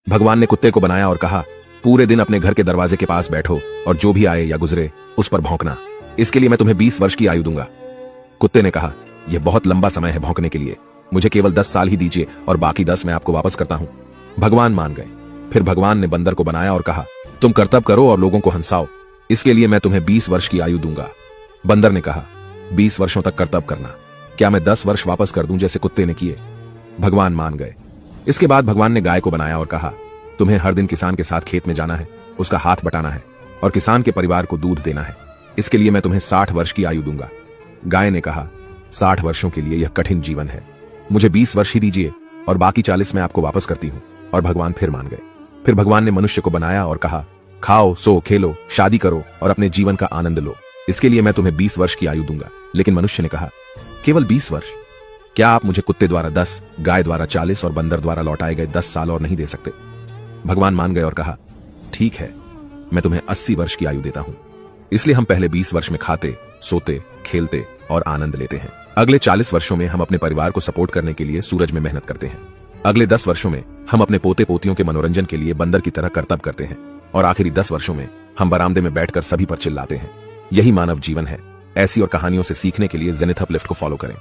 भगवान ने कुत्ते को बनाया और कहा, पूरे दिन अपने घर के दरवाजे के पास बैठो और जो भी आए या गुजरे उस पर भौंकना। इसके लिए मैं तुम्हें 20 वर्ष की आयु दूंगा। कुत्ते ने कहा, यह बहुत लंबा समय है भौंकने के लिए, मुझे केवल 10 साल ही दीजिए और बाकी 10 मैं आपको वापस करता हूं। भगवान मान गए। फिर भगवान ने बंदर को बनाया और कहा, तुम कर्तव्य करो और लोगों को हंसाओ, इसके लिए मैं तुम्हें 20 वर्ष की आयु दूंगा। बंदर ने कहा, 20 वर्षों तक कर्तव्य करना, क्या मैं 10 वर्ष वापस कर दूं जैसे कुत्ते ने किए? भगवान मान गए। इसके बाद भगवान ने गाय को बनाया और कहा, तुम्हें हर दिन किसान के साथ खेत में जाना है, उसका हाथ बटाना है और किसान के परिवार को दूध देना है, इसके लिए मैं तुम्हें 60 वर्ष की आयु दूंगा। गाय ने कहा, 60 वर्षों के लिए यह कठिन जीवन है, मुझे 20 वर्ष ही दीजिए और बाकी 40 मैं आपको वापस करती हूं। और भगवान फिर मान गए। फिर भगवान ने मनुष्य को बनाया और कहा, खाओ, सो, खेलो, शादी करो और अपने जीवन का आनंद लो, इसके लिए मैं तुम्हें 20 वर्ष की आयु दूंगा। लेकिन मनुष्य ने कहा, केवल 20 वर्ष? क्या आप मुझे कुत्ते द्वारा 10, गाय द्वारा 40 और बंदर द्वारा लौटाए गए 10 साल और नहीं दे सकते? भगवान मान गए और कहा, ठीक है, मैं तुम्हें 80 वर्ष की आयु देता हूं। इसलिए हम पहले 20 वर्ष में खाते, सोते, खेलते और आनंद लेते हैं। अगले 40 वर्षों में हम अपने परिवार को सपोर्ट करने के लिए सूरज में मेहनत करते हैं। अगले 10 वर्षों में हम अपने पोते पोतियों के मनोरंजन के लिए बंदर की तरह कर्तव्य करते हैं और आखिरी 10 वर्षों में हम बरामदे में बैठकर सभी पर चिल्लाते हैं। यही मानव जीवन है। ऐसी और कहानियों से सीखने के लिए जेनिथ अपलिफ्ट को फॉलो करें।